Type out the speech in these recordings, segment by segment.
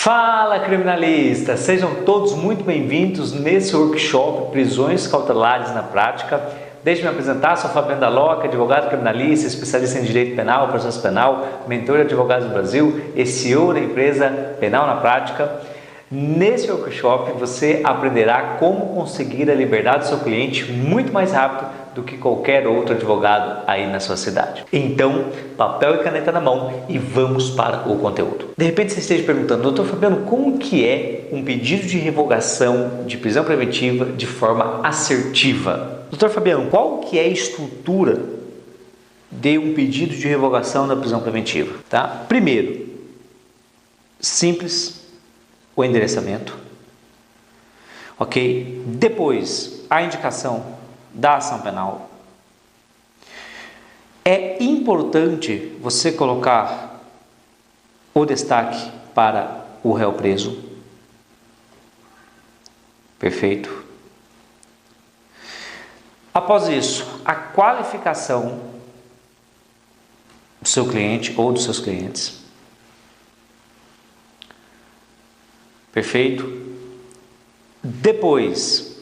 Fala, criminalistas! Sejam todos muito bem-vindos nesse workshop Prisões Cautelares na Prática. Deixe-me apresentar, sou Fabiano Daloca, advogado criminalista, especialista em direito penal, processo penal, mentor de advogados do Brasil e CEO da empresa Penal na Prática. Nesse workshop você aprenderá como conseguir a liberdade do seu cliente muito mais rápido do que qualquer outro advogado aí na sua cidade. Então, papel e caneta na mão e vamos para o conteúdo. De repente você esteja perguntando, doutor Fabiano, como que é um pedido de revogação de prisão preventiva de forma assertiva? Doutor Fabiano, qual que é a estrutura de um pedido de revogação da prisão preventiva? Tá? Primeiro, simples, o endereçamento, ok? Depois, a indicação da ação penal. É importante você colocar o destaque para o réu preso. Perfeito. Após isso, a qualificação do seu cliente ou dos seus clientes. Perfeito? Depois,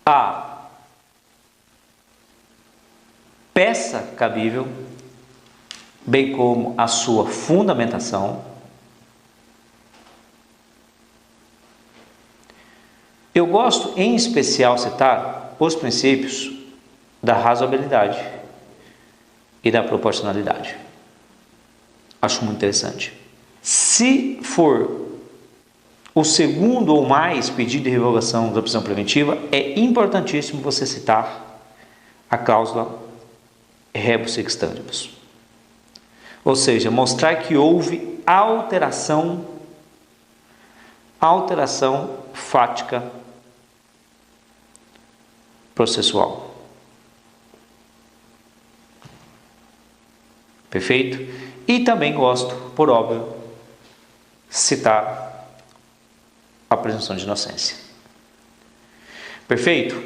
a peça cabível, bem como a sua fundamentação. Eu gosto em especial citar os princípios da razoabilidade e da proporcionalidade. Acho muito interessante. Se for o segundo ou mais pedido de revogação da prisão preventiva, é importantíssimo você citar a cláusula rebus sic stantibus. Ou seja, mostrar que houve alteração fática processual. Perfeito? E também gosto, por óbvio, citar a presunção de inocência. Perfeito?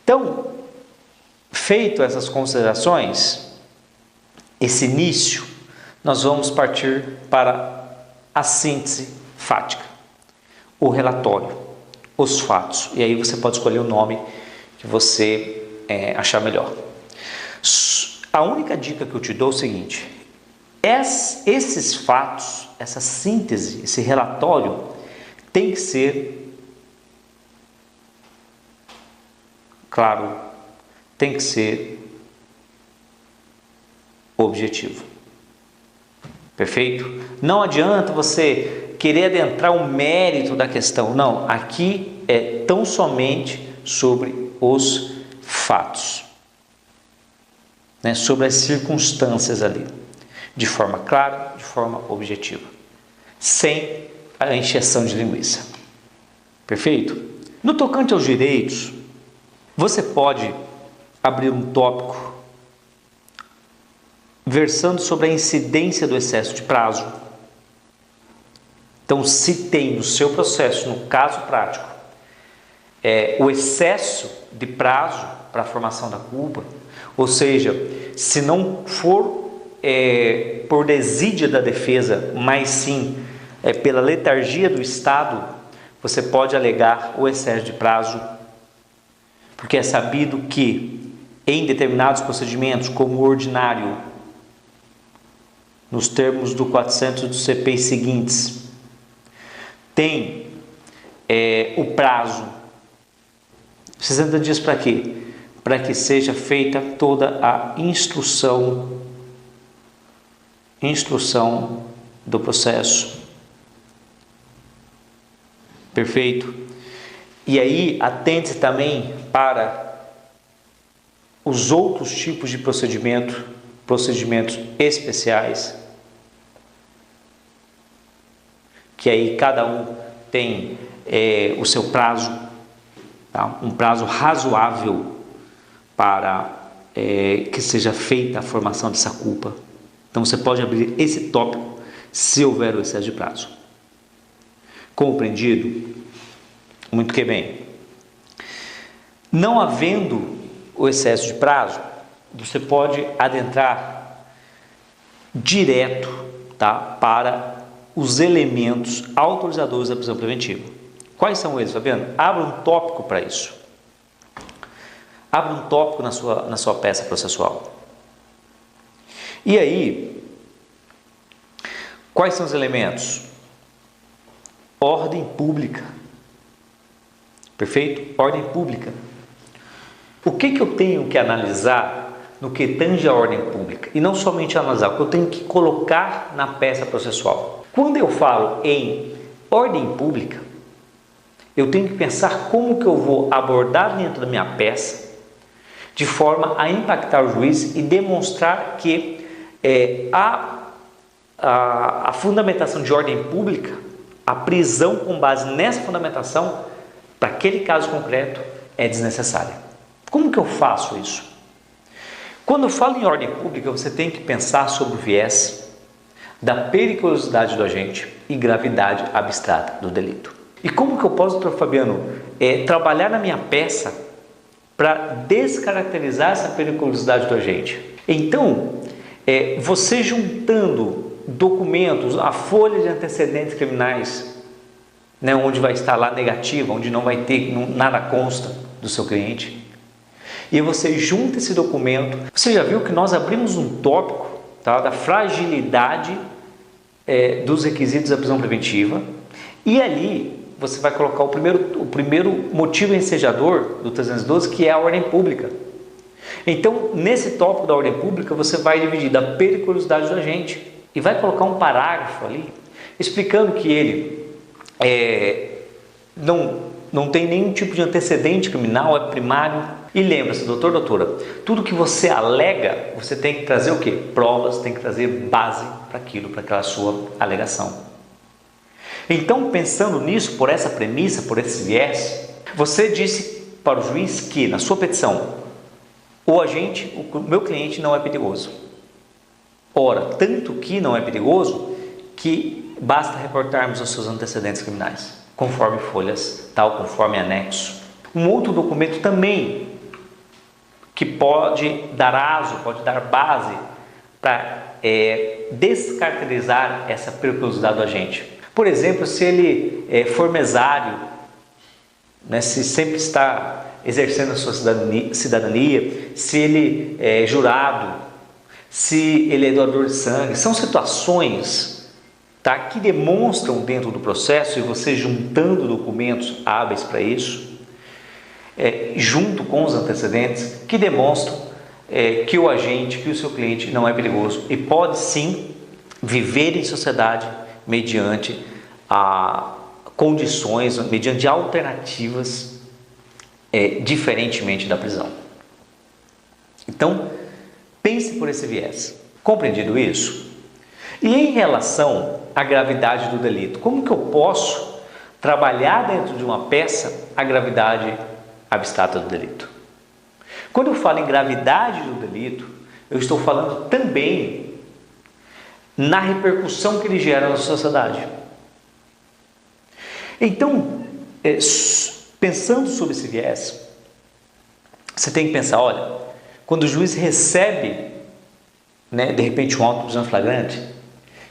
Então, feito essas considerações, esse início, nós vamos partir para a síntese fática, o relatório, os fatos. E aí você pode escolher o nome que você achar melhor. A única dica que eu te dou é o seguinte: esses fatos, essa síntese, esse relatório tem que ser claro, tem que ser objetivo. Perfeito? Não adianta você querer adentrar o mérito da questão. Não, aqui é tão somente sobre os fatos, né? Sobre as circunstâncias ali, de forma clara, de forma objetiva, sem a encheção de linguiça. Perfeito? No tocante aos direitos, você pode abrir um tópico versando sobre a incidência do excesso de prazo. Então, se tem no seu processo, no caso prático, o excesso de prazo para a formação da culpa, ou seja, se não for por desídia da defesa, mas sim pela letargia do Estado, você pode alegar o excesso de prazo, porque é sabido que em determinados procedimentos, como o ordinário, nos termos do 400 do CPI seguintes, tem o prazo 60 dias para quê? Para que seja feita toda a instrução do processo. Perfeito? E aí, atente também para os outros tipos de procedimentos especiais, que aí cada um tem o seu prazo, tá? Um prazo razoável para que seja feita a formação dessa culpa. Então você pode abrir esse tópico se houver o excesso de prazo. Compreendido? Muito que bem. Não havendo o excesso de prazo, você pode adentrar direto tá, para os elementos autorizadores da prisão preventiva. Quais são eles, Fabiano? Abra um tópico para isso. Abra um tópico na sua peça processual. E aí, quais são os elementos? Ordem pública. Perfeito? Ordem pública. O que eu tenho que analisar no que tange a ordem pública? E não somente analisar, o que eu tenho que colocar na peça processual. Quando eu falo em ordem pública, eu tenho que pensar como que eu vou abordar dentro da minha peça, de forma a impactar o juiz e demonstrar que a fundamentação de ordem pública, a prisão com base nessa fundamentação, para aquele caso concreto, é desnecessária. Como que eu faço isso? Quando eu falo em ordem pública, você tem que pensar sobre o viés da periculosidade do agente e gravidade abstrata do delito. E como que eu posso, doutor Fabiano, trabalhar na minha peça para descaracterizar essa periculosidade do agente? Então, você juntando documentos, a folha de antecedentes criminais, né, onde vai estar lá negativa, onde não vai ter, nada consta do seu cliente, e você junta esse documento. Você já viu que nós abrimos um tópico, tá, da fragilidade dos requisitos da prisão preventiva, e ali você vai colocar o primeiro motivo ensejador do 312, que é a ordem pública. Então, nesse tópico da ordem pública, você vai dividir da periculosidade do agente e vai colocar um parágrafo ali explicando que ele não tem nenhum tipo de antecedente criminal, é primário. E lembra-se, doutor, doutora, tudo que você alega, você tem que trazer o quê? Provas, tem que trazer base para aquilo, para aquela sua alegação. Então, pensando nisso, por essa premissa, por esse viés, você disse para o juiz que, na sua petição, o meu cliente não é perigoso. Ora, tanto que não é perigoso, que basta reportarmos os seus antecedentes criminais, conforme folhas, conforme anexo. Um outro documento também, que pode dar aso, pode dar base para descaracterizar essa periculosidade do agente. Por exemplo, se ele for mesário, né, se sempre está exercendo a sua cidadania, se ele é jurado, se ele é doador de sangue, são situações, tá, que demonstram dentro do processo, e você juntando documentos hábeis para isso, junto com os antecedentes, que demonstram que o agente, que o seu cliente não é perigoso e pode sim viver em sociedade mediante condições, mediante alternativas diferentemente da prisão. Então, pense por esse viés. Compreendido isso? E em relação à gravidade do delito, como que eu posso trabalhar dentro de uma peça a gravidade abstrata do delito? Quando eu falo em gravidade do delito, eu estou falando também na repercussão que ele gera na sociedade. Então, pensando sobre esse viés, você tem que pensar, olha, quando o juiz recebe, né, de repente um auto de prisão flagrante,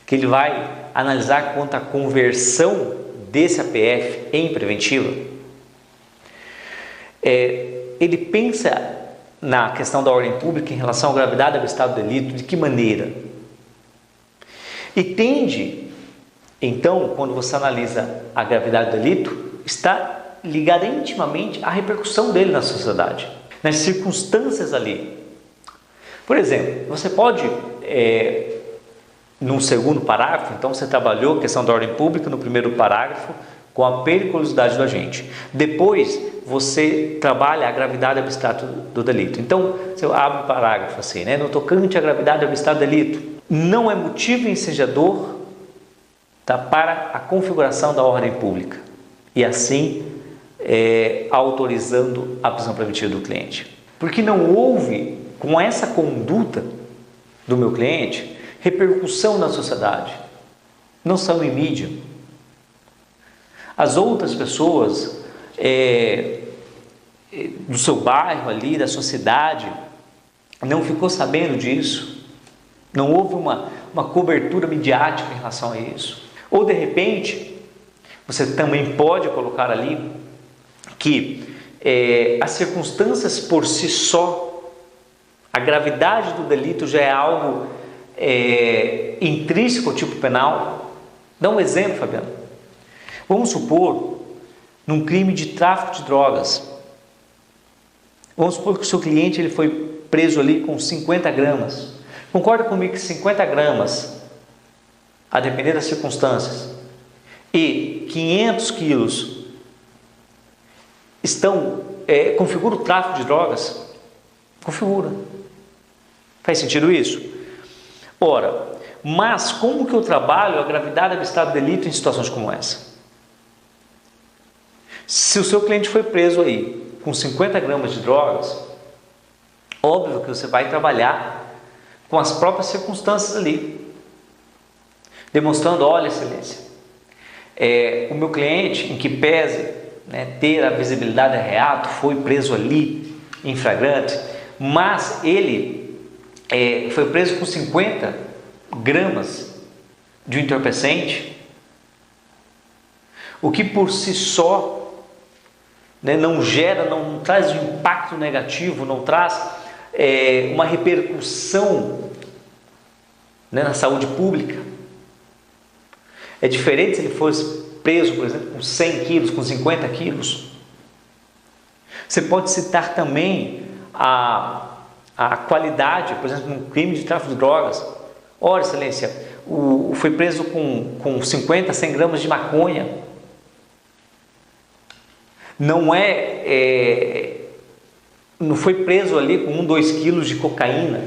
que ele vai analisar quanto à conversão desse APF em preventiva, ele pensa na questão da ordem pública em relação à gravidade abstrata do delito, de que maneira? E tende, então, quando você analisa a gravidade do delito, está ligada intimamente à repercussão dele na sociedade, nas circunstâncias ali. Por exemplo, você pode, num segundo parágrafo, então você trabalhou a questão da ordem pública no primeiro parágrafo, com a periculosidade do agente. Depois, você trabalha a gravidade abstrata do delito. Então, você abre um parágrafo assim, né? No tocante à gravidade abstrata do delito, não é motivo ensejador, tá, para a configuração da ordem pública. E assim, autorizando a prisão preventiva do cliente. Porque não houve, com essa conduta do meu cliente, repercussão na sociedade. Não saiu em mídia. As outras pessoas do seu bairro ali, da sua cidade, não ficou sabendo disso. Não houve uma cobertura midiática em relação a isso. Ou de repente, você também pode colocar ali que as circunstâncias por si só, a gravidade do delito já é algo intrínseco ao tipo penal. Dá um exemplo, Fabiano. Vamos supor, num crime de tráfico de drogas, vamos supor que o seu cliente ele foi preso ali com 50 gramas. Concorda comigo que 50 gramas, a depender das circunstâncias, e 500 quilos configura o tráfico de drogas? Configura. Faz sentido isso? Ora, mas como que eu trabalho a gravidade abstrata do delito em situações como essa? Se o seu cliente foi preso aí com 50 gramas de drogas, óbvio que você vai trabalhar com as próprias circunstâncias ali, demonstrando, olha, excelência, o meu cliente, em que pese ter a visibilidade de reato, foi preso ali em flagrante, mas ele foi preso com 50 gramas de um entorpecente, o que por si só não traz um impacto negativo, não traz uma repercussão na saúde pública. É diferente se ele fosse preso, por exemplo, com 100 quilos, com 50 quilos. Você pode citar também a qualidade, por exemplo, num crime de tráfico de drogas. Ora, excelência, foi preso com 50, 100 gramas de maconha. Não foi preso ali com 1, 2 quilos de cocaína.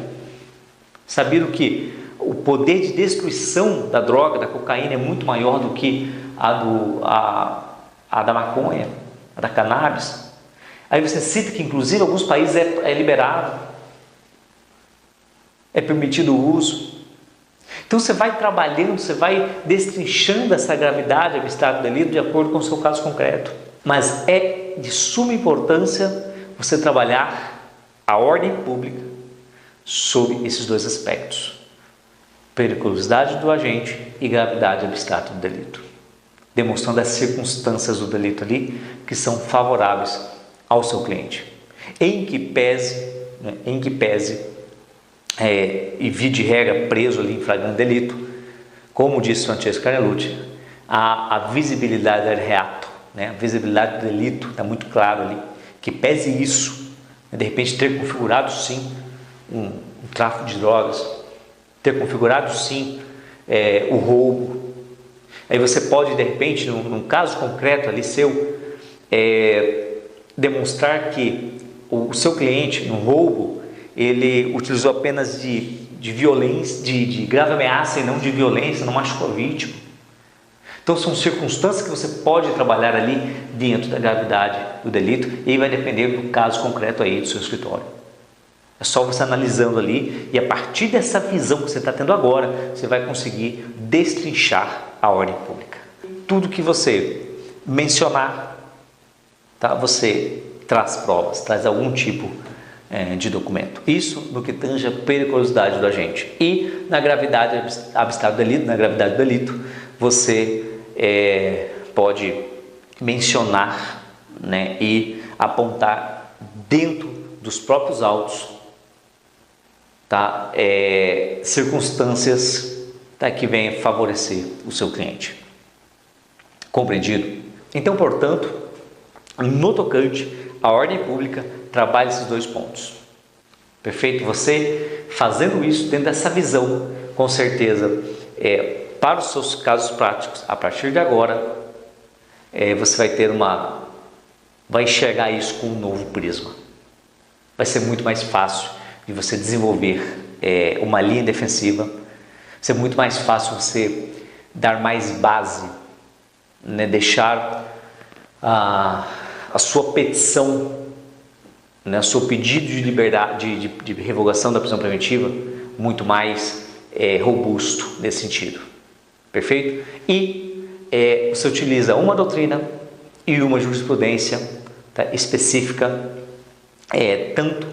Sabiam que o poder de destruição da droga, da cocaína, é muito maior do que a da maconha, a da cannabis. Aí você cita que inclusive em alguns países é liberado, é permitido o uso. Então você vai trabalhando, você vai destrinchando essa gravidade abstrata do delito de acordo com o seu caso concreto. Mas é de suma importância você trabalhar a ordem pública sob esses dois aspectos: periculosidade do agente e gravidade abstrata do delito, demonstrando as circunstâncias do delito ali que são favoráveis ao seu cliente, em que pese e via de regra preso ali em flagrante delito, como disse Francesco Canelucci, a visibilidade del reato, a visibilidade do delito está muito claro ali, que pese isso, de repente ter configurado sim um tráfico de drogas, ter configurado sim o roubo. Aí você pode de repente, num caso concreto ali seu, demonstrar que o seu cliente no roubo ele utilizou apenas de violência, de grave ameaça e não de violência, não machucou a vítima. Então são circunstâncias que você pode trabalhar ali dentro da gravidade do delito e aí vai depender do caso concreto aí do seu escritório. É só você analisando ali e a partir dessa visão que você está tendo agora, você vai conseguir destrinchar a ordem pública. Tudo que você mencionar, tá? Você traz provas, traz algum tipo de documento. Isso no que tange a periculosidade do agente. E na gravidade abstrata do delito, na gravidade do delito, você pode mencionar e apontar dentro dos próprios autos, tá? Circunstâncias que venham favorecer o seu cliente. Compreendido? Então, portanto, no tocante à ordem pública, trabalhe esses dois pontos. Perfeito? Você fazendo isso dentro dessa visão, com certeza, para os seus casos práticos, a partir de agora, você vai enxergar isso com um novo prisma. Vai ser muito mais fácil de você desenvolver uma linha defensiva, vai ser muito mais fácil você dar mais base, deixar a sua petição, o seu pedido de liberdade, de revogação da prisão preventiva, muito mais robusto nesse sentido. Perfeito? E você utiliza uma doutrina e uma jurisprudência específica, tanto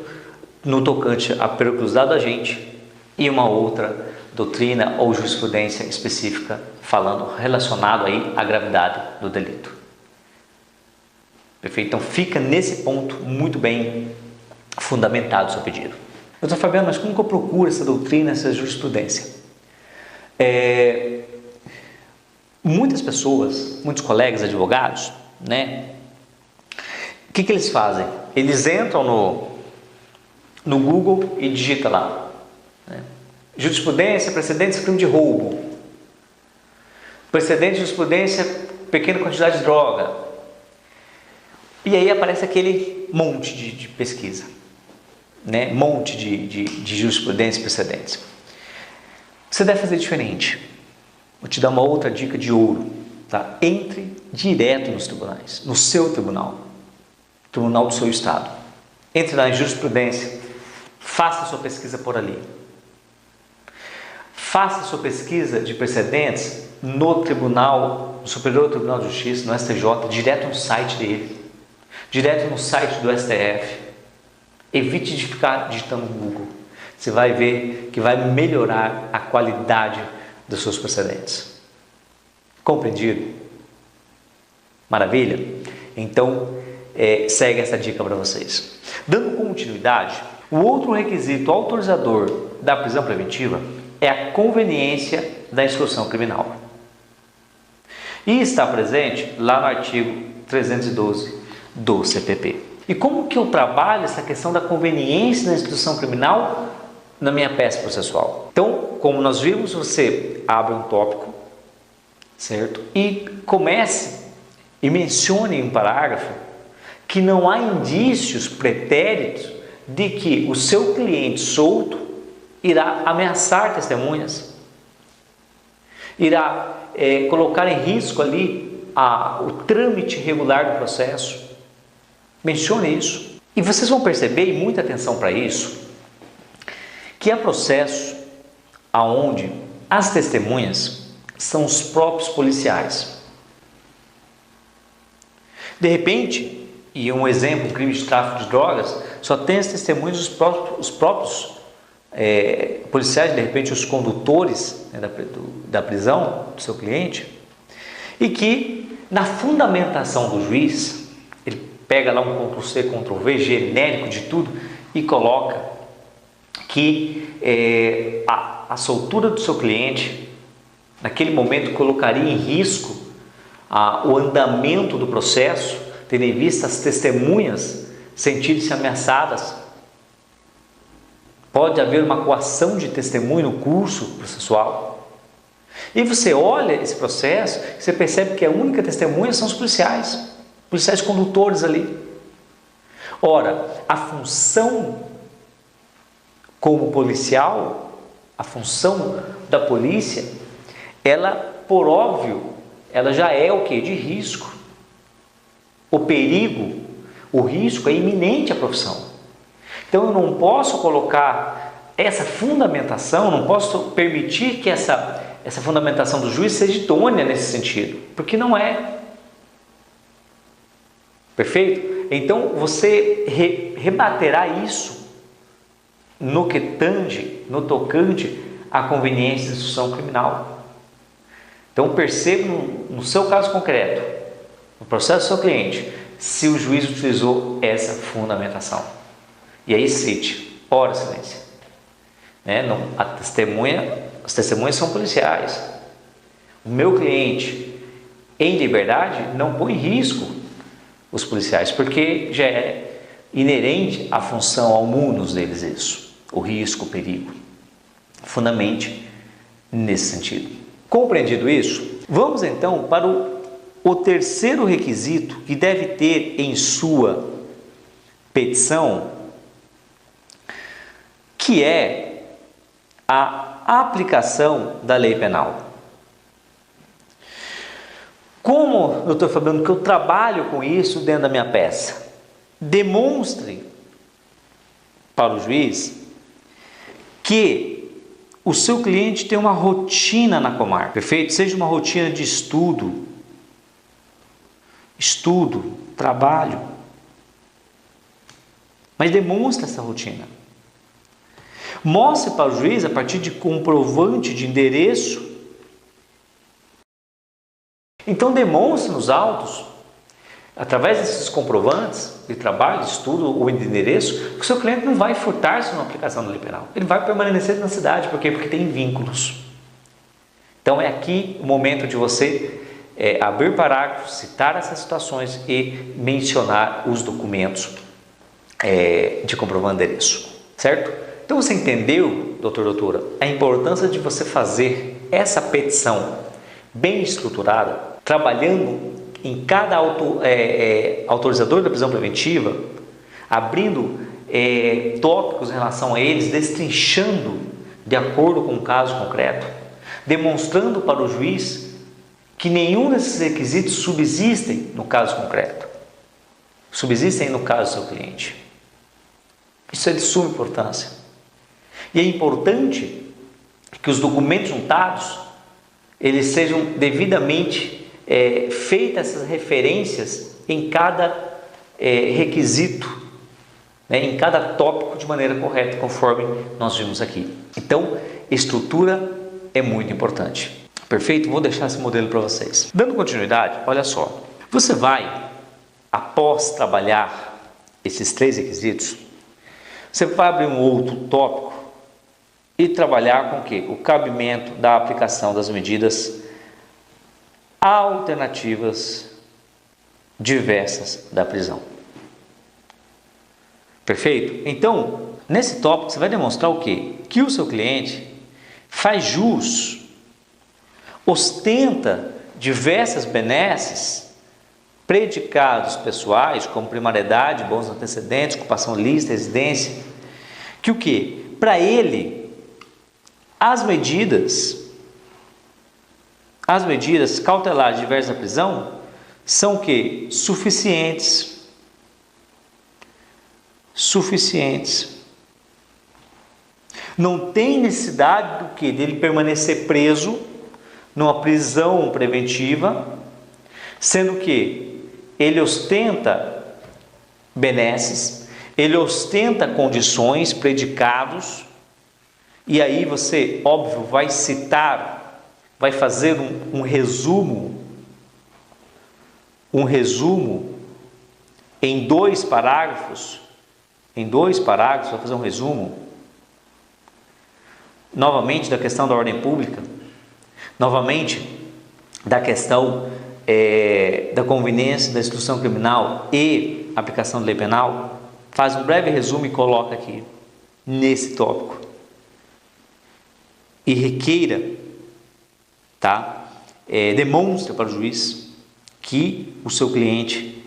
no tocante à periculosidade do agente e uma outra doutrina ou jurisprudência específica falando relacionado aí à gravidade do delito. Perfeito? Então fica nesse ponto muito bem fundamentado o seu pedido. Doutor Fabiano, mas como que eu procuro essa doutrina, essa jurisprudência? Muitas pessoas, muitos colegas advogados, né? O que eles fazem? Eles entram no Google e digitam lá, né? Jurisprudência, precedentes, crime de roubo. Precedente de jurisprudência, pequena quantidade de droga. E aí aparece aquele monte de pesquisa, né? Monte de jurisprudência e precedentes. Você deve fazer diferente. Vou te dar uma outra dica de ouro, tá? Entre direto nos tribunais, no seu tribunal do seu estado. Entre na jurisprudência, faça a sua pesquisa por ali. Faça a sua pesquisa de precedentes no tribunal, no Superior Tribunal de Justiça, no STJ, direto no site dele, direto no site do STF. Evite de ficar digitando no Google. Você vai ver que vai melhorar a qualidade dos seus precedentes. Compreendido? Maravilha? Então, segue essa dica para vocês. Dando continuidade, o outro requisito autorizador da prisão preventiva é a conveniência da instrução criminal. E está presente lá no artigo 312 do CPP. E como que eu trabalho essa questão da conveniência da instrução criminal na minha peça processual? Então, como nós vimos, você abre um tópico, certo? E comece e mencione em um parágrafo que não há indícios pretéritos de que o seu cliente solto irá ameaçar testemunhas, irá colocar em risco ali o trâmite regular do processo. Mencione isso. E vocês vão perceber, e muita atenção para isso, que há processos onde as testemunhas são os próprios policiais. De repente, e um exemplo, um crime de tráfico de drogas, só tem as testemunhas os próprios policiais, de repente os condutores, né, da prisão do seu cliente, e que na fundamentação do juiz, ele pega lá um Ctrl+C, Ctrl+V, genérico de tudo, e coloca que a soltura do seu cliente, naquele momento, colocaria em risco o andamento do processo, tendo em vista as testemunhas sentirem-se ameaçadas. Pode haver uma coação de testemunho no curso processual. E você olha esse processo, você percebe que a única testemunha são os policiais condutores ali. Ora, a função como policial, a função da polícia, ela, por óbvio, ela já é o que? De risco. O perigo, o risco é iminente à profissão. Então eu não posso colocar essa fundamentação, não posso permitir que essa fundamentação do juiz seja idônea nesse sentido, porque não é. Perfeito? Então você rebaterá isso no tocante à conveniência da instrução criminal. Então perceba no seu caso concreto, no processo do seu cliente, se o juiz utilizou essa fundamentação. E aí cite, ora silêncio. As testemunhas são policiais. O meu cliente, em liberdade, não põe em risco os policiais, porque já é inerente à função, ao munus deles isso, o risco, o perigo. Fundamente nesse sentido. Compreendido isso, vamos então para o terceiro requisito que deve ter em sua petição, que é a aplicação da lei penal. Como, doutor Fabiano, que eu trabalho com isso dentro da minha peça? Demonstre para o juiz que o seu cliente tem uma rotina na comarca, perfeito? Seja uma rotina de estudo, trabalho, mas demonstre essa rotina. Mostre para o juiz, a partir de comprovante de endereço. Então demonstre nos autos, através desses comprovantes de trabalho, de estudo ou de endereço, que o seu cliente não vai furtar-se numa aplicação da lei penal. Ele vai permanecer na cidade. Por quê? Porque tem vínculos. Então é aqui o momento de você abrir parágrafos, citar essas situações e mencionar os documentos de comprovante de endereço. Certo? Então você entendeu, doutora, a importância de você fazer essa petição bem estruturada, trabalhando em cada autorizador da prisão preventiva, abrindo tópicos em relação a eles, destrinchando de acordo com o caso concreto, demonstrando para o juiz que nenhum desses requisitos subsistem no caso concreto, subsistem no caso do seu cliente. Isso é de suma importância. E é importante que os documentos juntados eles sejam devidamente feitas essas referências em cada requisito, né, em cada tópico de maneira correta, conforme nós vimos aqui. Então, estrutura é muito importante. Perfeito? Vou deixar esse modelo para vocês. Dando continuidade, olha só. Você vai, após trabalhar esses 3 requisitos, você vai abrir um outro tópico e trabalhar com o quê? O cabimento da aplicação das medidas alternativas diversas da prisão. Perfeito? Então, nesse tópico você vai demonstrar o quê? Que o seu cliente faz jus, ostenta diversas benesses, predicados pessoais, como primariedade, bons antecedentes, ocupação lícita, residência, que o quê? Para ele, as medidas cautelares diversas da prisão são o quê? Suficientes. Não tem necessidade do quê? Dele permanecer preso numa prisão preventiva, sendo que ele ostenta benesses, ele ostenta condições, predicados, e aí você, óbvio, vai citar, vai fazer um resumo em 2 parágrafos, vai fazer um resumo, novamente da questão da ordem pública, novamente da questão da conveniência da instituição criminal e aplicação da lei penal, faz um breve resumo e coloca aqui, nesse tópico. E requeira, demonstre para o juiz que o seu cliente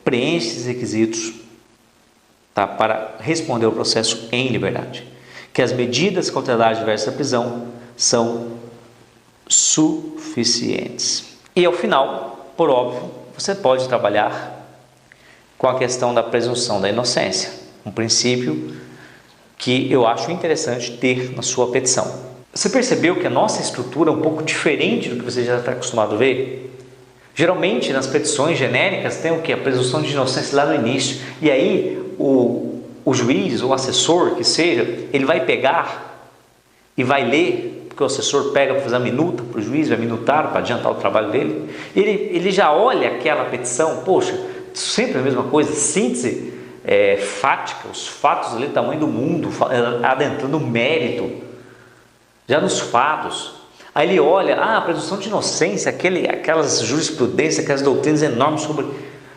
preenche esses requisitos, para responder ao processo em liberdade, que as medidas cautelares diversas da prisão são suficientes. E ao final, por óbvio, você pode trabalhar com a questão da presunção da inocência, um princípio que eu acho interessante ter na sua petição. Você percebeu que a nossa estrutura é um pouco diferente do que você já está acostumado a ver? Geralmente nas petições genéricas tem o que? A presunção de inocência lá no início, e aí o juiz, o assessor que seja, ele vai pegar e vai ler, porque o assessor pega para fazer a minuta para o juiz, vai minutar para adiantar o trabalho dele, ele já olha aquela petição, poxa, sempre a mesma coisa, síntese fática, os fatos ali do tamanho do mundo, adentrando o mérito, já nos fatos. Aí ele olha, a presunção de inocência, aquelas jurisprudências, aquelas doutrinas enormes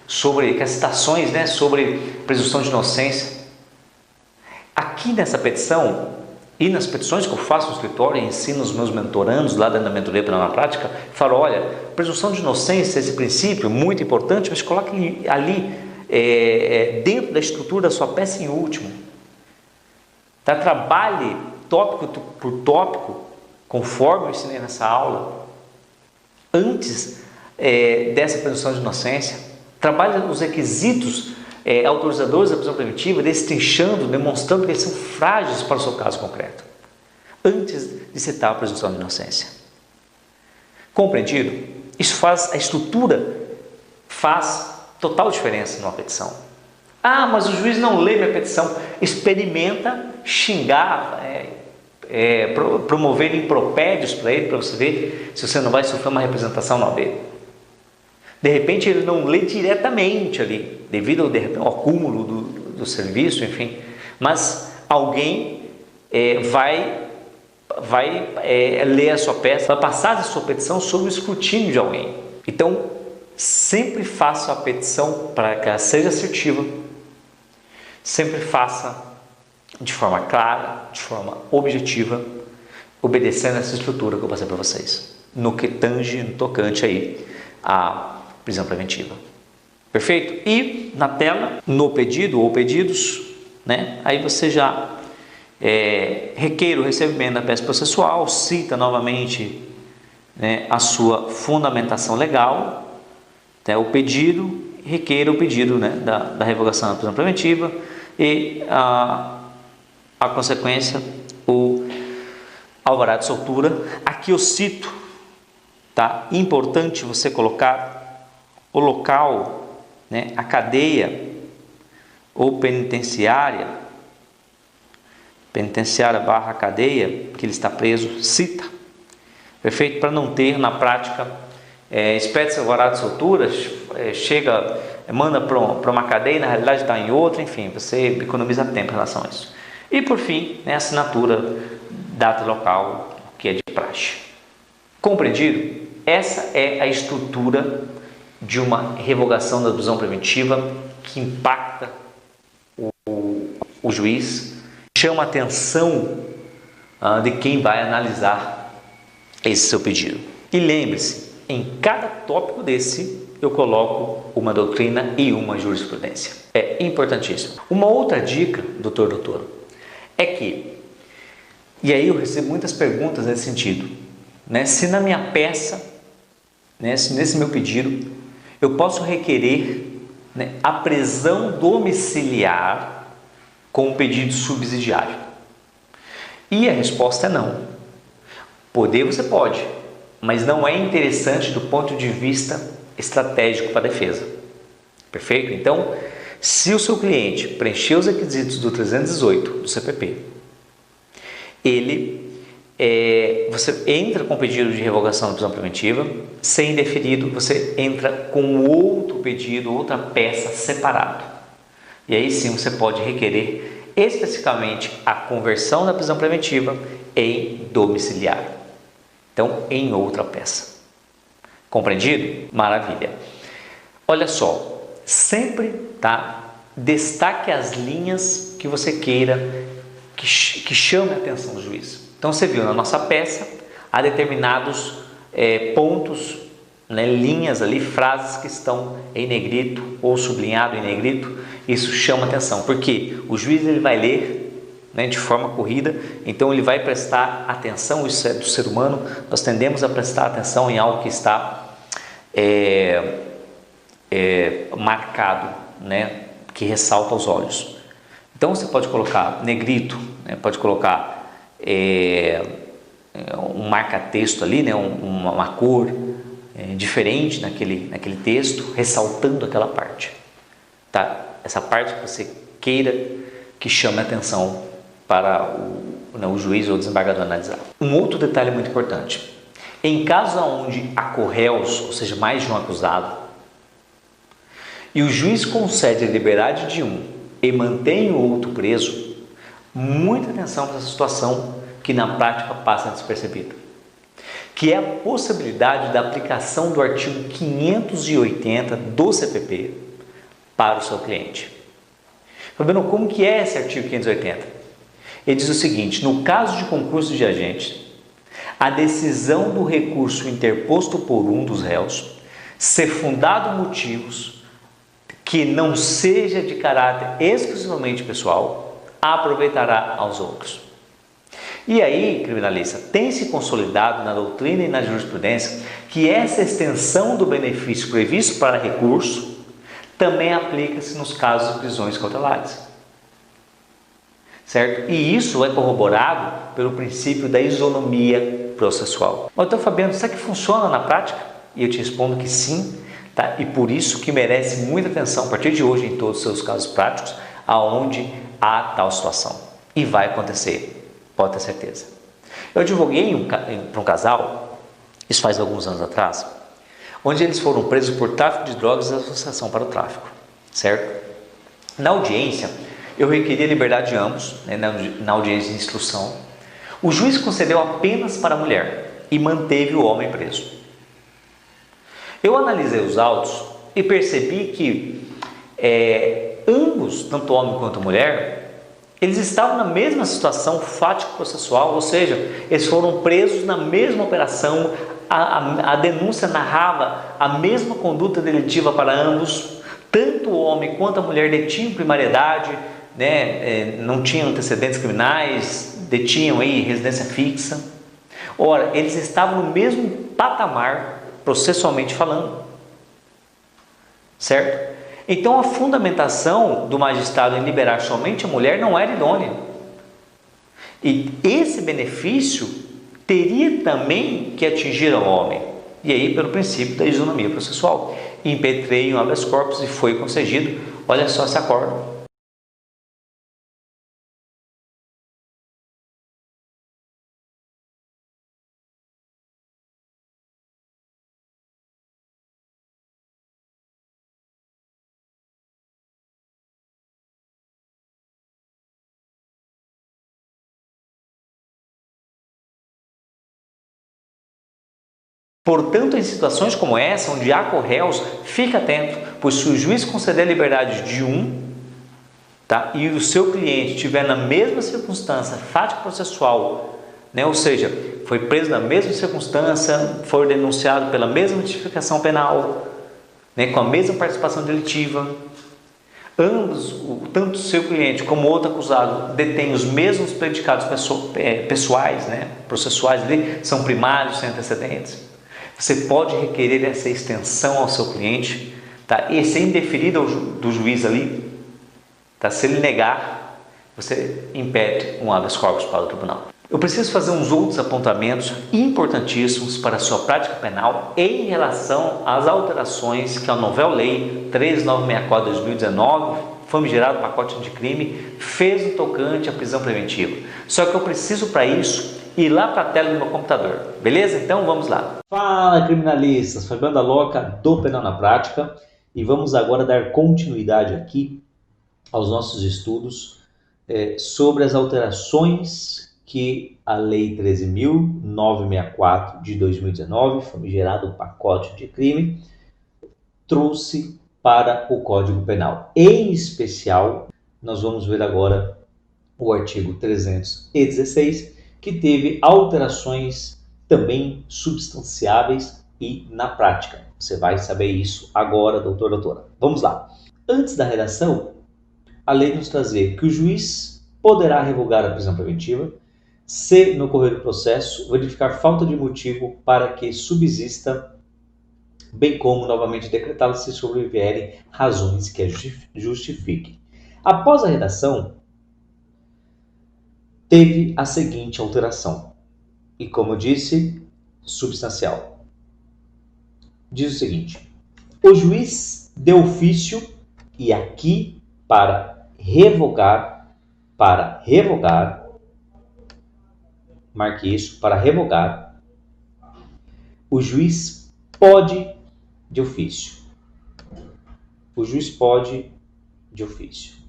sobre aquelas citações, né, sobre presunção de inocência. Aqui nessa petição, e nas petições que eu faço no escritório e ensino os meus mentorandos lá dentro da mentoria penal na prática, falo, olha, presunção de inocência, esse princípio muito importante, mas coloque ele ali dentro da estrutura da sua peça em último. Trabalhe tópico por tópico, conforme eu ensinei nessa aula, antes dessa presunção de inocência. Trabalhe os requisitos autorizadores da prisão preventiva, destrinchando, demonstrando que eles são frágeis para o seu caso concreto, antes de citar a presunção de inocência. Compreendido? Isso faz, a estrutura faz total diferença numa petição. Ah, mas o juiz não lê minha petição. Experimenta xingar, promover impropérios para ele, para você ver se você não vai sofrer uma representação na OAB. De repente ele não lê diretamente ali, devido ao acúmulo do serviço, enfim. Mas alguém vai ler a sua peça, vai passar a sua petição sob o escrutínio de alguém. Então, sempre faça a petição para que ela seja assertiva, sempre faça de forma clara, de forma objetiva, obedecendo essa estrutura que eu passei para vocês, no que tange, no tocante aí à prisão preventiva. Perfeito? E na tela, no pedido ou pedidos, né? Aí você já requer o recebimento da peça processual, cita novamente, né, a sua fundamentação legal, né, o pedido, requer o pedido, né, da revogação da prisão preventiva e a consequência, o alvará de soltura. Aqui eu cito, tá? Importante você colocar o local, né, a cadeia ou penitenciária barra cadeia que ele está preso, cita, perfeito? Para não ter na prática expede-se alvará de soltura, manda para uma cadeia, na realidade está em outra, enfim, você economiza tempo em relação a isso. E por fim, né, assinatura, data local, que é de praxe. Compreendido? Essa é a estrutura de uma revogação da prisão preventiva que impacta o juiz, chama a atenção de quem vai analisar esse seu pedido. E lembre-se, em cada tópico desse eu coloco uma doutrina e uma jurisprudência. É importantíssimo. Uma outra dica, doutor, é que, e aí eu recebo muitas perguntas nesse sentido, né? Se na minha peça, né, nesse meu pedido, eu posso requerer, né, a prisão domiciliar com o pedido subsidiário. E a resposta é não. Poder você pode, mas não é interessante do ponto de vista estratégico para a defesa. Perfeito? Então, se o seu cliente preencher os requisitos do 318 do CPP, você entra com pedido de revogação da prisão preventiva, sem indeferido, você entra com outro pedido, outra peça separado. E aí sim você pode requerer especificamente a conversão da prisão preventiva em domiciliar. Então, em outra peça. Compreendido? Maravilha. Olha só, sempre, tá? Destaque as linhas que você queira que chame a atenção do juiz. Então, você viu na nossa peça, há determinados pontos, né, linhas ali, frases que estão em negrito ou sublinhado em negrito. Isso chama atenção, porque o juiz ele vai ler, né, de forma corrida, então ele vai prestar atenção. Isso é do ser humano, nós tendemos a prestar atenção em algo que está marcado, né, que ressalta aos olhos. Então você pode colocar negrito, né, pode colocar um marca-texto ali, né, uma cor diferente naquele texto, ressaltando aquela parte, tá? Essa parte que você queira que chame a atenção para o juiz ou o desembargador analisar. Um outro detalhe muito importante: em casos onde há corréus, ou seja, mais de um acusado, e o juiz concede a liberdade de um e mantém o outro preso, muita atenção para essa situação que na prática passa despercebida, que é a possibilidade da aplicação do artigo 580 do CPP para o seu cliente. Fabiano, como que é esse artigo 580? Ele diz o seguinte: no caso de concurso de agentes, a decisão do recurso interposto por um dos réus, ser fundado motivos que não seja de caráter exclusivamente pessoal, aproveitará aos outros. E aí, criminalista, tem se consolidado na doutrina e na jurisprudência que essa extensão do benefício previsto para recurso também aplica-se nos casos de prisões cautelares. Certo? E isso é corroborado pelo princípio da isonomia processual. Então, Fabiano, será que funciona na prática? E eu te respondo que sim, tá? E por isso que merece muita atenção a partir de hoje em todos os seus casos práticos, aonde há tal situação. E vai acontecer, pode ter certeza. Eu advoguei para um casal, isso faz alguns anos atrás, onde eles foram presos por tráfico de drogas e associação para o tráfico, certo? Na audiência, eu requeri a liberdade de ambos, né, na audiência de instrução. O juiz concedeu apenas para a mulher e manteve o homem preso. Eu analisei os autos e percebi que ambos, tanto o homem quanto a mulher, eles estavam na mesma situação fático-processual, ou seja, eles foram presos na mesma operação, a denúncia narrava a mesma conduta delitiva para ambos, tanto o homem quanto a mulher detinham primariedade, né, não tinham antecedentes criminais, detinham aí residência fixa. Ora, eles estavam no mesmo patamar, processualmente falando, certo? Então a fundamentação do magistrado em liberar somente a mulher não era idônea. E esse benefício teria também que atingir ao homem. E aí, pelo princípio da isonomia processual, impetrei um habeas corpus e foi concedido. Olha só esse acordo. Portanto, em situações como essa, onde há corréus, fique atento, pois se o juiz conceder a liberdade de um, tá, e o seu cliente estiver na mesma circunstância fático-processual, né, ou seja, foi preso na mesma circunstância, foi denunciado pela mesma tipificação penal, né, com a mesma participação delitiva, ambos, tanto o seu cliente como o outro acusado, detêm os mesmos predicados pessoais, né, processuais, são primários, sem antecedentes. Você pode requerer essa extensão ao seu cliente, tá? E ser indeferido do juiz ali, tá? Se ele negar, você impede um habeas corpus para o tribunal. Eu preciso fazer uns outros apontamentos importantíssimos para a sua prática penal em relação às alterações que a novel lei 13964 de 2019, famigerado pacote anticrime, fez no tocante à prisão preventiva. Só que eu preciso para isso ir lá para a tela do meu computador, beleza? Então vamos lá. Fala, criminalistas, Fabiano da Loca do Penal na Prática, e vamos agora dar continuidade aqui aos nossos estudos sobre as alterações que a Lei 13.964 de 2019, famigerado pacote de crime, trouxe para o Código Penal. Em especial, nós vamos ver agora o artigo 316, que teve alterações também substanciáveis e na prática. Você vai saber isso agora, doutora. Vamos lá. Antes da redação, a lei nos trazia que o juiz poderá revogar a prisão preventiva se, no correr do processo, verificar falta de motivo para que subsista, bem como novamente decretá-la se sobrevierem razões que a justifiquem. Após a redação, teve a seguinte alteração, e como eu disse, substancial. Diz o seguinte: o juiz de ofício, e aqui para revogar, marque isso, para revogar, o juiz pode de ofício. O juiz pode de ofício.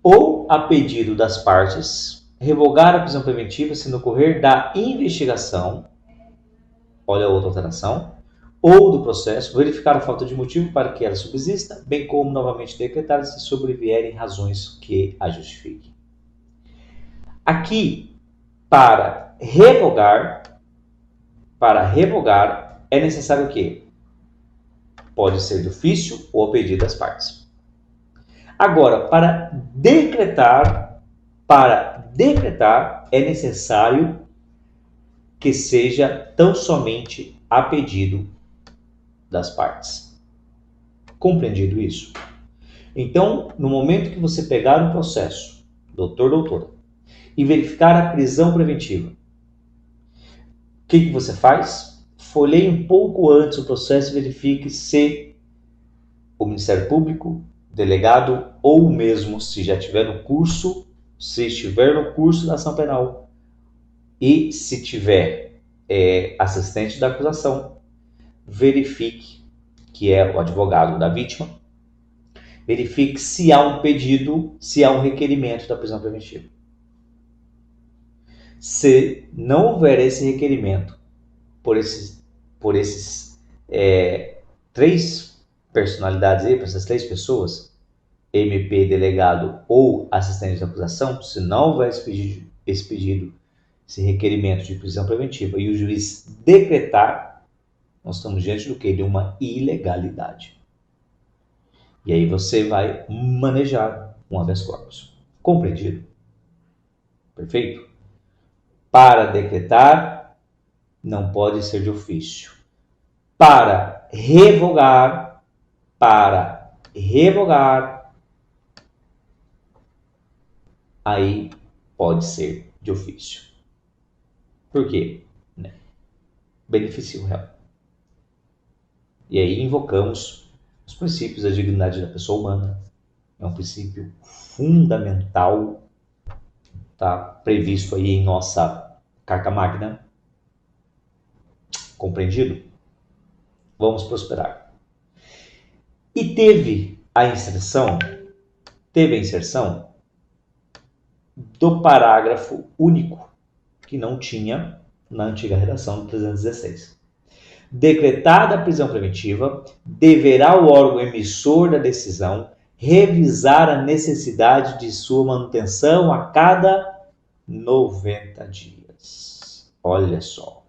Ou, a pedido das partes, revogar a prisão preventiva se no decorrer da investigação, olha a outra alteração, ou do processo, verificar a falta de motivo para que ela subsista, bem como novamente decretar se sobrevierem razões que a justifiquem. Aqui, para revogar, é necessário o quê? Pode ser de ofício ou a pedido das partes. Agora, para decretar é necessário que seja tão somente a pedido das partes. Compreendido isso? Então, no momento que você pegar um processo, doutora, e verificar a prisão preventiva, o que você faz? folheie um pouco antes o processo e verifique se o Ministério Público, delegado ou mesmo se já estiver no curso, se estiver no curso da ação penal e se tiver assistente da acusação, verifique, que é o advogado da vítima, verifique se há um pedido, se há um requerimento da prisão preventiva. Se não houver esse requerimento por esses 3 personalidades aí, por essas 3 pessoas, MP, delegado ou assistente de acusação, se não houver esse pedido, esse requerimento de prisão preventiva e o juiz decretar, nós estamos diante do quê? De uma ilegalidade. E aí você vai manejar um habeas corpus. Compreendido? Perfeito? Para decretar, não pode ser de ofício. Para revogar, aí pode ser de ofício. Por quê? Beneficia o réu. E aí invocamos os princípios da dignidade da pessoa humana. É um princípio fundamental, tá previsto aí em nossa Carta Magna. Compreendido? Vamos prosperar. E teve a inserção do parágrafo único, que não tinha na antiga redação do 316. Decretada a prisão preventiva, deverá o órgão emissor da decisão revisar a necessidade de sua manutenção a cada 90 dias. Olha só.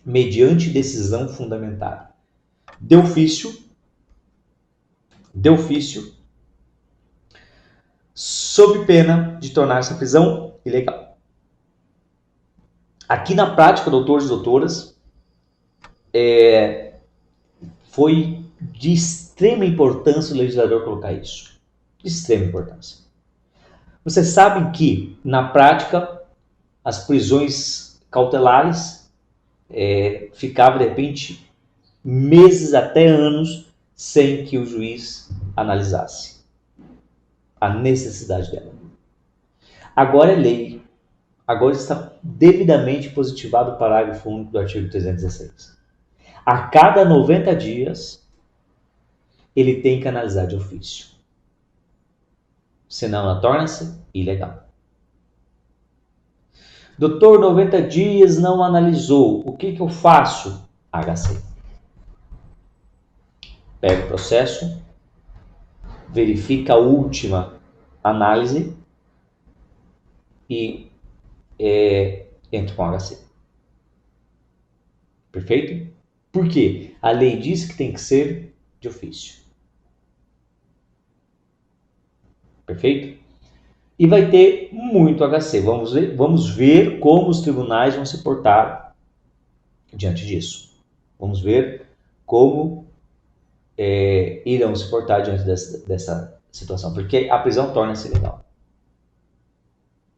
Mediante decisão fundamentada. De ofício, sob pena de tornar-se a prisão ilegal. Aqui na prática, doutores e doutoras, foi de extrema importância o legislador colocar isso. De extrema importância. Vocês sabem que, na prática, as prisões cautelares ficavam, de repente, meses até anos sem que o juiz analisasse a necessidade dela. Agora é lei. Agora está devidamente positivado o parágrafo único do artigo 316. A cada 90 dias, ele tem que analisar de ofício. Senão, ela torna-se ilegal. Doutor, 90 dias não analisou. O que eu faço? HC. Pega o processo, verifica a última análise e entra com HC. Perfeito? Por quê? A lei diz que tem que ser de ofício. Perfeito? E vai ter muito HC. Vamos ver como os tribunais vão se portar diante disso. Vamos ver como irão se portar diante dessa situação. Porque a prisão torna-se ilegal.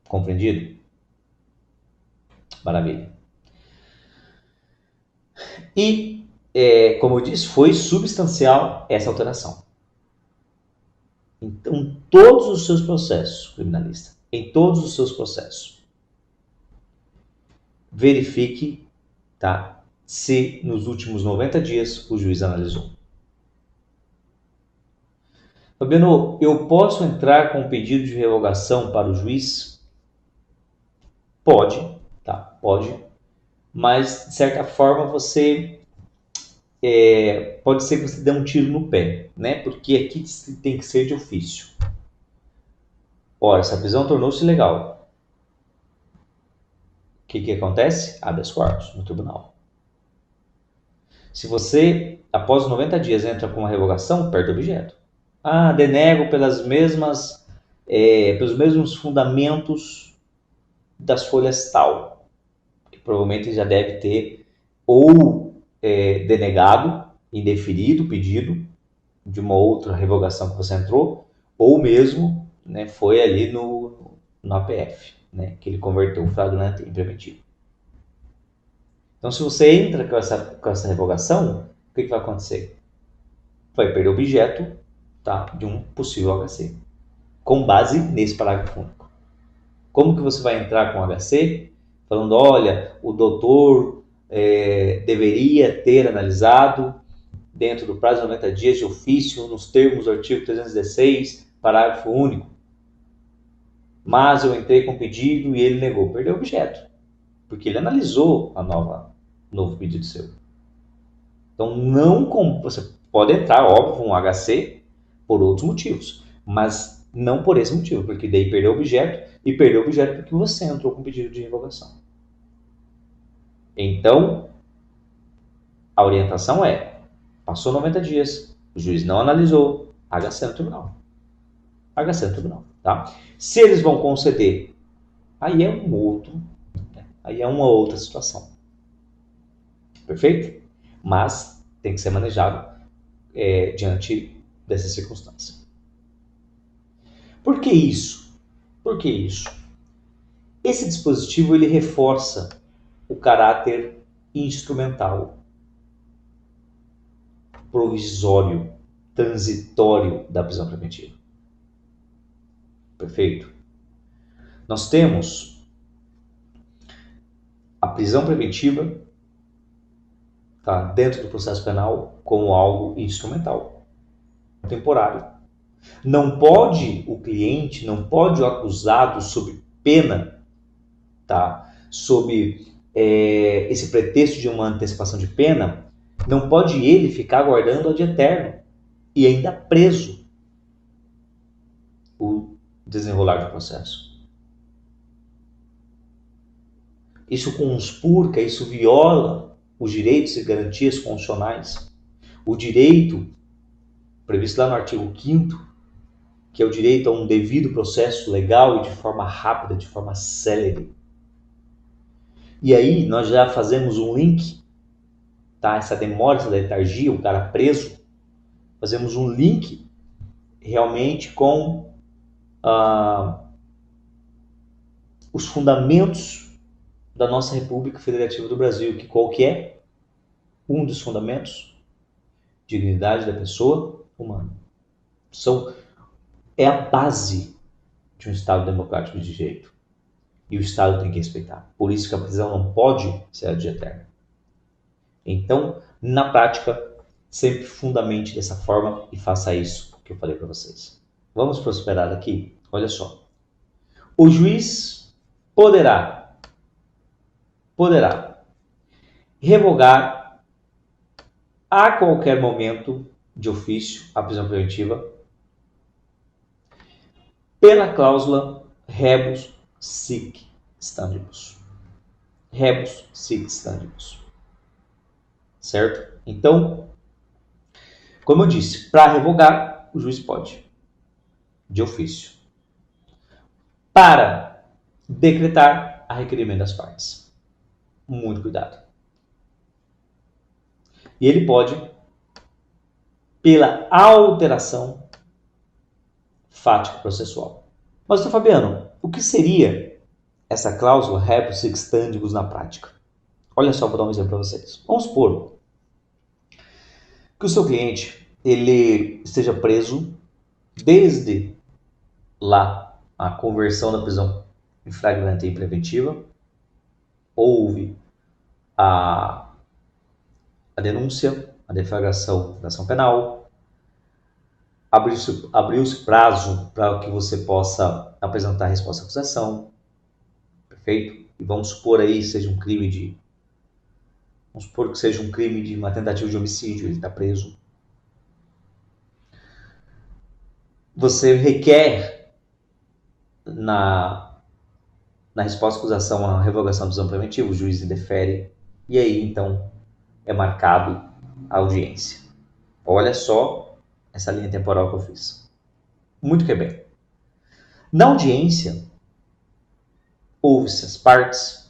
Compreendido? Maravilha. E, como eu disse, foi substancial essa alteração. Então, todos os seus processos, criminalista, em todos os seus processos, verifique, tá, se nos últimos 90 dias o juiz analisou. Fabiano, eu posso entrar com um pedido de revogação para o juiz? Pode, tá, pode. Mas, de certa forma, você pode ser que você dê um tiro no pé, né? Porque aqui tem que ser de ofício. Ora, essa prisão tornou-se ilegal. O que acontece? Habeas corpus no tribunal. Se você, após 90 dias, entra com uma revogação, perde o objeto. Denego pelos mesmos fundamentos das folhas tal, que provavelmente já deve ter ou denegado, indeferido o pedido de uma outra revogação que você entrou, ou mesmo, né, foi ali no APF, né, que ele converteu o flagrante em preventivo. Então, se você entra com essa revogação, o que vai acontecer? Vai perder o objeto, tá, de um possível HC, com base nesse parágrafo único. Como que você vai entrar com o HC? Falando, olha, o doutor deveria ter analisado dentro do prazo de 90 dias de ofício, nos termos do artigo 316, parágrafo único. Mas eu entrei com o pedido e ele negou. Perdeu o objeto, porque ele analisou novo pedido seu. Então, você pode entrar, óbvio, um HC por outros motivos, mas não por esse motivo, porque daí perdeu o objeto, e perdeu o objeto porque você entrou com pedido de revogação. Então, a orientação é, passou 90 dias, o juiz não analisou, HC no tribunal. HC no tribunal, tá? Se eles vão conceder, aí é uma outra situação. Perfeito? Mas tem que ser manejado diante dessa circunstância. Por que isso? Por que isso? Esse dispositivo ele reforça o caráter instrumental, provisório, transitório da prisão preventiva. Perfeito? Nós temos a prisão preventiva, tá, dentro do processo penal como algo instrumental, temporário. Não pode o cliente, não pode o acusado, sob pena, tá, sob esse pretexto de uma antecipação de pena, não pode ele ficar aguardando ad eterno e ainda preso o desenrolar do processo. Isso conspurca, isso viola os direitos e garantias constitucionais. O direito previsto lá no artigo 5º, que é o direito a um devido processo legal e de forma rápida, de forma célere. E aí nós já fazemos um link, tá? Essa demora, essa letargia, o cara preso, fazemos um link realmente com os fundamentos da nossa República Federativa do Brasil, que qual que é? Um dos fundamentos, dignidade da pessoa humana. É a base de um Estado democrático de direito. E o Estado tem que respeitar. Por isso que a prisão não pode ser ad eterno. Então, na prática, sempre fundamente dessa forma e faça isso que eu falei para vocês. Vamos prosperar aqui? Olha só. O juiz poderá revogar a qualquer momento de ofício a prisão preventiva pela cláusula rebus sic stantibus. Rebus sic stantibus. Certo? Então, como eu disse, para revogar, o juiz pode, de ofício. Para decretar, a requerimento das partes. Muito cuidado. E ele pode, pela alteração fática processual. Mas, doutor Fabiano, o que seria essa cláusula rebus sic stantibus na prática? Olha só, vou dar um exemplo para vocês. Vamos supor que o seu cliente ele esteja preso desde lá a conversão da prisão em flagrante e preventiva, houve a denúncia, a deflagração da ação penal, abriu-se prazo para que você possa apresentar a resposta à acusação, perfeito? E vamos supor aí vamos supor que seja um crime de uma tentativa de homicídio, ele está preso. Você requer na resposta à acusação a revogação da prisão preventiva, o juiz indefere, e aí então é marcado a audiência. Olha só essa linha temporal que eu fiz. Muito que bem. Na audiência, ouve-se as partes,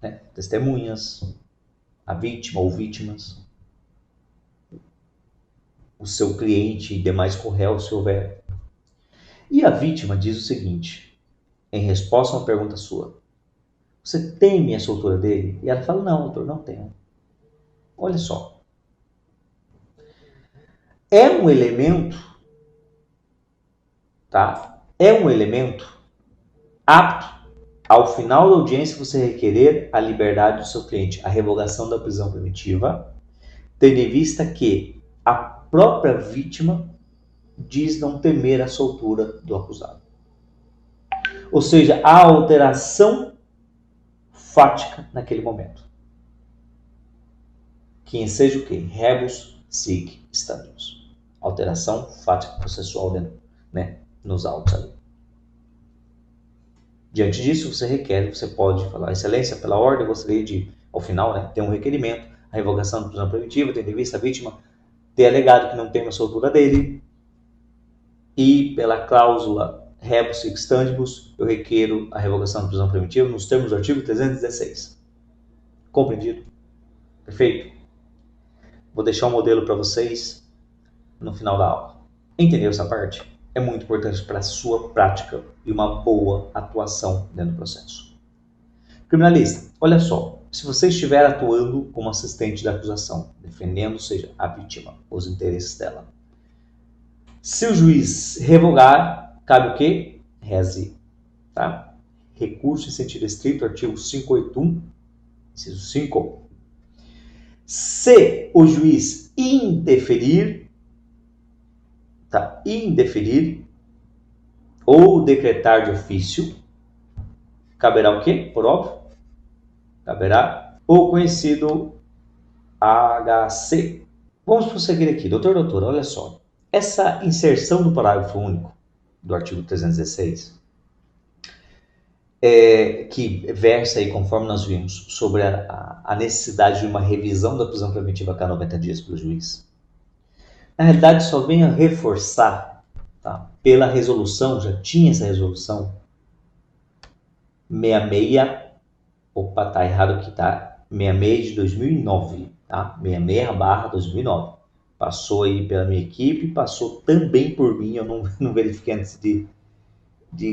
né, testemunhas, a vítima ou vítimas, o seu cliente e demais corréus, se houver. E a vítima diz o seguinte, em resposta a uma pergunta sua: Você teme a soltura dele? E ela fala, não, doutor, não tenho. Olha só. É um elemento, tá? É um elemento apto ao final da audiência você requerer a liberdade do seu cliente, a revogação da prisão preventiva, tendo em vista que a própria vítima diz não temer a soltura do acusado. Ou seja, a alteração fática naquele momento. Que enseja o quê? Rebus sic stantibus. Alteração fática processual nos autos ali. Diante disso, você requer, você pode falar, excelência, pela ordem, eu gostaria de, ao final, ter um requerimento, a revogação da prisão preventiva, tendo em vista a vítima ter alegado que não tem a soltura dele, e pela cláusula rebus sic stantibus, eu requeiro a revogação da prisão preventiva nos termos do artigo 316. Compreendido? Perfeito? Vou deixar um modelo para vocês no final da aula. Entendeu essa parte? É muito importante para a sua prática e uma boa atuação dentro do processo. Criminalista, olha só, se você estiver atuando como assistente da acusação, defendendo, seja, a vítima, os interesses dela, se o juiz revogar, cabe o quê? Reze, tá? Recurso em sentido estrito, artigo 581, inciso 5. Se o juiz indeferir, tá? Indeferir ou decretar de ofício, caberá o quê? Por óbvio, caberá o conhecido HC. Vamos prosseguir aqui. Doutora, olha só. Essa inserção do parágrafo único do artigo 316, que versa aí, conforme nós vimos, sobre a necessidade de uma revisão da prisão preventiva a cada 90 dias pelo juiz, na realidade só vem a reforçar, tá? Pela resolução, já tinha essa resolução 66, opa, tá errado aqui, tá? 66 de 2009, tá? 66/2009. Passou aí pela minha equipe, passou também por mim, eu não verifiquei antes de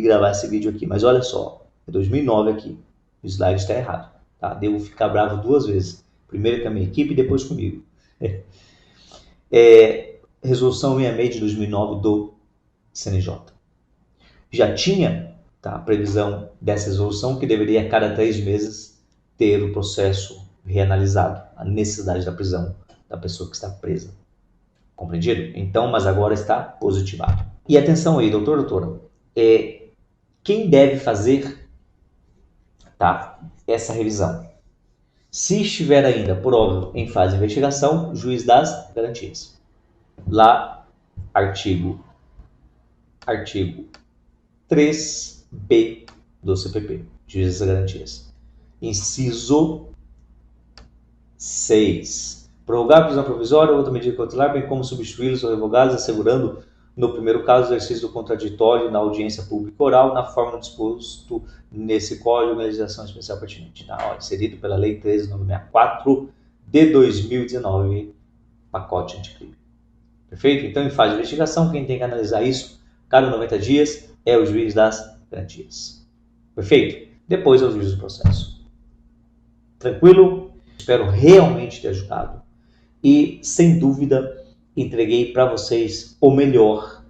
gravar esse vídeo aqui, mas olha só, é 2009 aqui, o slide está errado, tá? Devo ficar bravo duas vezes, primeiro com a minha equipe e depois comigo. Resolução 66 de 2009 do CNJ. Já tinha, tá, a previsão dessa resolução que deveria a cada 3 meses ter o processo reanalisado, a necessidade da prisão da pessoa que está presa. Compreendido? Então, mas agora está positivado. E atenção aí, doutora, quem deve fazer, tá, essa revisão? Se estiver ainda, por óbvio, em fase de investigação, juiz das garantias. Lá, artigo 3B do CPP, juiz das garantias. Inciso 6. Prorrogar a prisão provisória ou outra medida cautelar, bem como substituí-los ou revogá-los, assegurando, no primeiro caso, o exercício do contraditório na audiência pública oral, na forma disposto nesse Código de Legislação Especial pertinente, inserido pela Lei 13.964 de 2019, pacote anticrime. Perfeito? Então, em fase de investigação, quem tem que analisar isso, cada 90 dias, é o juiz das garantias. Perfeito? Depois é o juiz do processo. Tranquilo? Espero realmente ter ajudado. E, sem dúvida, entreguei para vocês o melhor,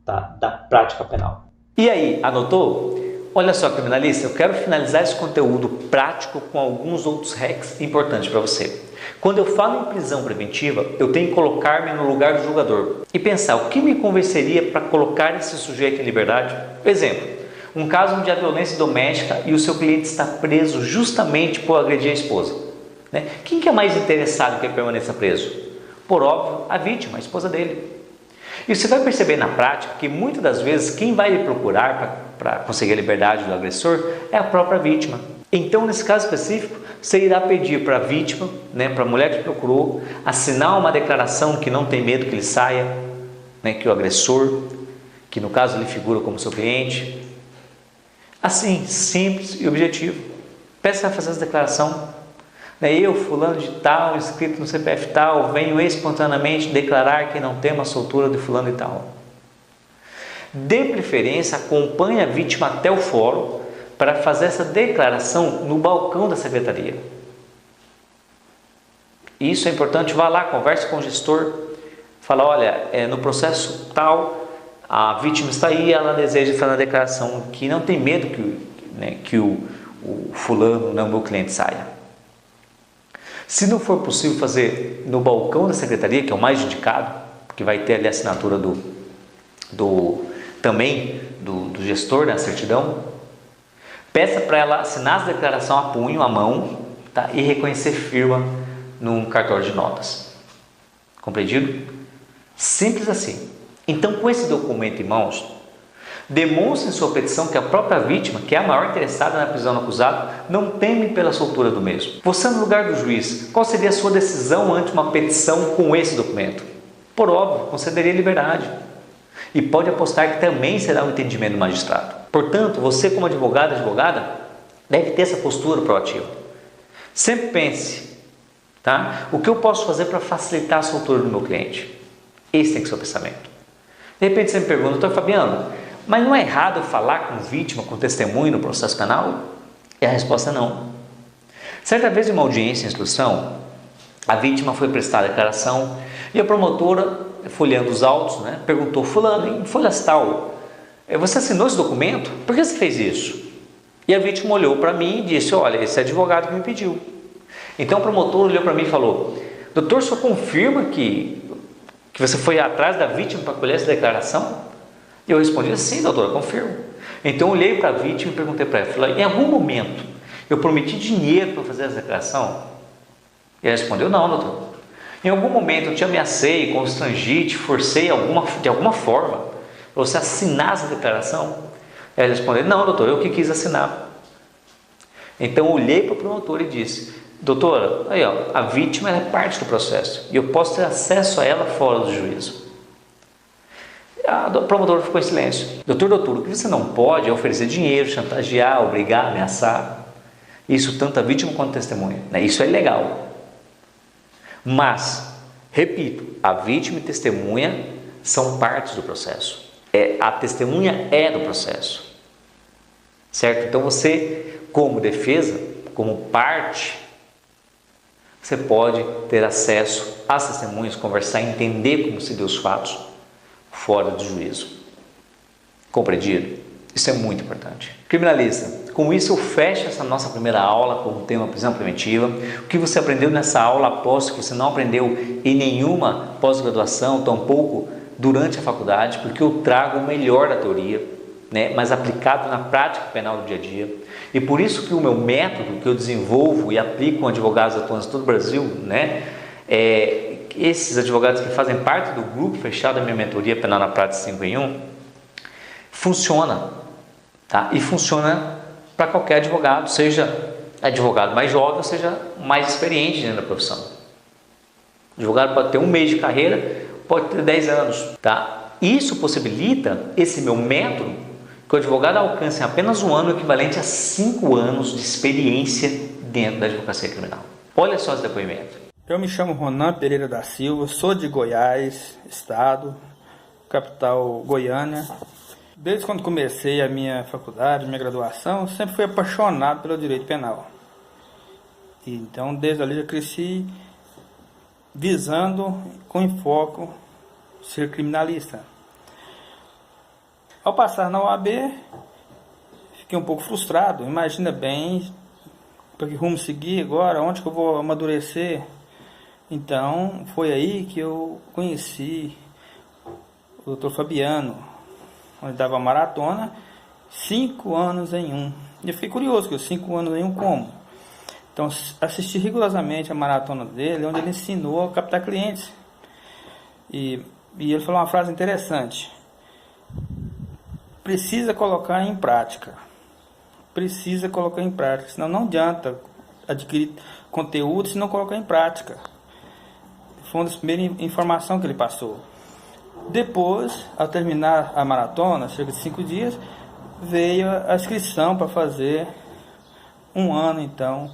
tá, da prática penal. E aí, anotou? Olha só, criminalista, eu quero finalizar esse conteúdo prático com alguns outros hacks importantes para você. Quando eu falo em prisão preventiva, eu tenho que colocar-me no lugar do julgador e pensar o que me convenceria para colocar esse sujeito em liberdade. Exemplo, um caso onde há violência doméstica e o seu cliente está preso justamente por agredir a esposa. Quem que é mais interessado que ele permaneça preso? Por óbvio, a vítima, a esposa dele. E você vai perceber na prática que muitas das vezes quem vai lhe procurar para conseguir a liberdade do agressor é a própria vítima. Então, nesse caso específico, você irá pedir para a vítima, para a mulher que procurou, assinar uma declaração que não tem medo que ele saia, que o agressor, que no caso ele figura como seu cliente. Assim, simples e objetivo. Peça a fazer essa declaração. Eu, fulano de tal, inscrito no CPF tal, venho espontaneamente declarar que não temo a soltura de fulano e tal. De preferência, acompanhe a vítima até o fórum para fazer essa declaração no balcão da secretaria. Isso é importante, vá lá, converse com o gestor, fala, olha, no processo tal, a vítima está aí, ela deseja fazer uma declaração que não tem medo que o fulano, o meu cliente, saia. Se não for possível fazer no balcão da secretaria, que é o mais indicado, que vai ter ali a assinatura também do gestor, da certidão, peça para ela assinar a declaração a punho, à mão, tá? E reconhecer firma num cartório de notas. Compreendido? Simples assim. Então, com esse documento em mãos, demonstre em sua petição que a própria vítima, que é a maior interessada na prisão do acusado, não teme pela soltura do mesmo. Você, no lugar do juiz, qual seria a sua decisão ante uma petição com esse documento? Por óbvio, concederia liberdade. E pode apostar que também será o entendimento do magistrado. Portanto, você, como advogada, deve ter essa postura proativa. Sempre pense, tá? O que eu posso fazer para facilitar a soltura do meu cliente? Esse tem que ser o pensamento. De repente você me pergunta, doutor Fabiano, mas não é errado eu falar com vítima, com testemunho no processo penal? E a resposta é não. Certa vez, em uma audiência em instrução, a vítima foi prestar a declaração e a promotora, folheando os autos, perguntou, fulano, em folha tal, você assinou esse documento? Por que você fez isso? E a vítima olhou para mim e disse, olha, esse advogado que me pediu. Então o promotor olhou para mim e falou, doutor, o senhor confirma que você foi atrás da vítima para colher essa declaração? E eu respondi, sim, doutor, confirmo. Então eu olhei para a vítima e perguntei para ela, falei, em algum momento eu prometi dinheiro para fazer essa declaração? E ela respondeu, não, doutor. Em algum momento eu te ameacei, constrangi, te forcei de alguma forma para você assinar essa declaração? Ela respondeu, não, doutor, eu que quis assinar. Então eu olhei para o promotor e disse, doutora, aí, a vítima é parte do processo e eu posso ter acesso a ela fora do juízo. A promotora ficou em silêncio. Doutor, o que você não pode é oferecer dinheiro, chantagear, obrigar, ameaçar. Isso tanto a vítima quanto a testemunha. Isso é ilegal. Mas, repito, a vítima e testemunha são partes do processo. A testemunha é do processo. Certo? Então você, como defesa, como parte, você pode ter acesso às testemunhas, conversar, entender como se deu os fatos fora do juízo. Compreendido? Isso é muito importante. Criminalista, com isso eu fecho essa nossa primeira aula com o tema prisão preventiva. O que você aprendeu nessa aula, aposto que você não aprendeu em nenhuma pós-graduação, tampouco durante a faculdade, porque eu trago o melhor da teoria, mas aplicado na prática penal do dia a dia. E por isso que o meu método que eu desenvolvo e aplico com advogados atuantes de todo o Brasil, esses advogados que fazem parte do grupo fechado da minha mentoria penal na prática 5 em 1, funciona, tá? E funciona para qualquer advogado, seja advogado mais jovem, ou seja mais experiente dentro da profissão. O advogado pode ter 1 mês de carreira, pode ter 10 anos, tá? Isso possibilita, esse meu método, que o advogado alcance em apenas 1 ano, o equivalente a 5 anos de experiência dentro da advocacia criminal. Olha só esse depoimento. Eu me chamo Ronan Pereira da Silva, sou de Goiás, estado, capital Goiânia. Desde quando comecei a minha faculdade, minha graduação, sempre fui apaixonado pelo direito penal. Então, desde ali eu cresci visando, com enfoque, ser criminalista. Ao passar na OAB, fiquei um pouco frustrado. Imagina bem, para que rumo seguir agora, onde que eu vou amadurecer? Então, foi aí que eu conheci o Dr. Fabiano, onde dava maratona, 5 anos em 1. E eu fiquei curioso, que 5 anos em 1 como? Então, assisti rigorosamente a maratona dele, onde ele ensinou a captar clientes. E ele falou uma frase interessante. Precisa colocar em prática. Precisa colocar em prática, senão não adianta adquirir conteúdo se não colocar em prática. Foi uma das primeiras informações que ele passou. Depois, ao terminar a maratona, cerca de 5 dias, veio a inscrição para fazer 1 ano, então,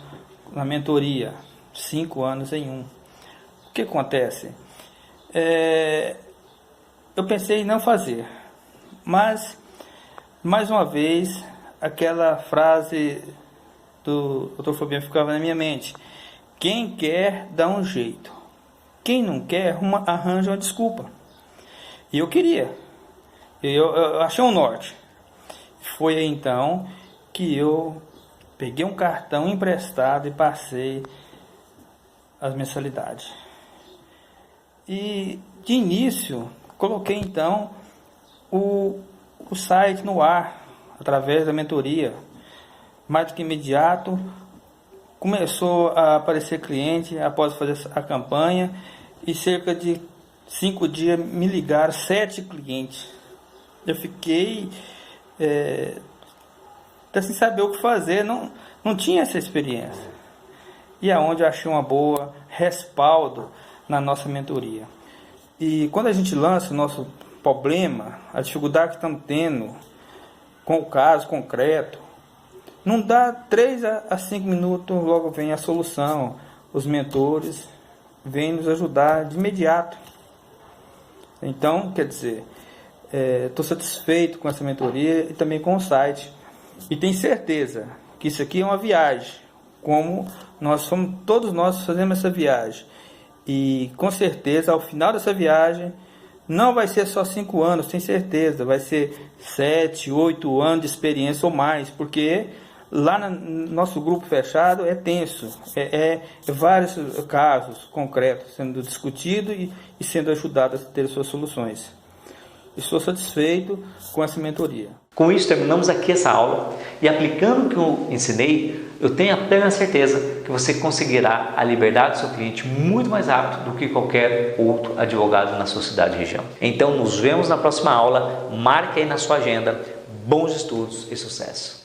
na mentoria. 5 anos em 1. O que acontece? Eu pensei em não fazer, mas, mais uma vez, aquela frase do Dr. Fabiano ficava na minha mente: quem quer dá um jeito, quem não quer arranja uma desculpa. E eu queria, eu achei um norte. Foi aí então que eu peguei um cartão emprestado e passei as mensalidades. E de início coloquei então o site no ar, através da mentoria. Mais do que imediato, começou a aparecer cliente após fazer a campanha, e cerca de 5 dias me ligaram 7 clientes. Eu fiquei até sem saber o que fazer, não tinha essa experiência. E é onde eu achei uma boa respaldo na nossa mentoria. E quando a gente lança o nosso problema, a dificuldade que estamos tendo com o caso concreto, não dá 3 a 5 minutos, logo vem a solução. Os mentores vêm nos ajudar de imediato. Então, quer dizer, estou satisfeito com essa mentoria e também com o site. E tenho certeza que isso aqui é uma viagem, como todos nós fazemos essa viagem. E com certeza, ao final dessa viagem, não vai ser só 5 anos, tenho certeza, vai ser 7, 8 anos de experiência ou mais, porque lá no nosso grupo fechado é tenso, vários casos concretos sendo discutidos e sendo ajudados a ter suas soluções. Estou satisfeito com essa mentoria. Com isso, terminamos aqui essa aula e, aplicando o que eu ensinei, eu tenho a plena certeza que você conseguirá a liberdade do seu cliente muito mais rápido do que qualquer outro advogado na sua cidade e região. Então, nos vemos na próxima aula. Marque aí na sua agenda. Bons estudos e sucesso!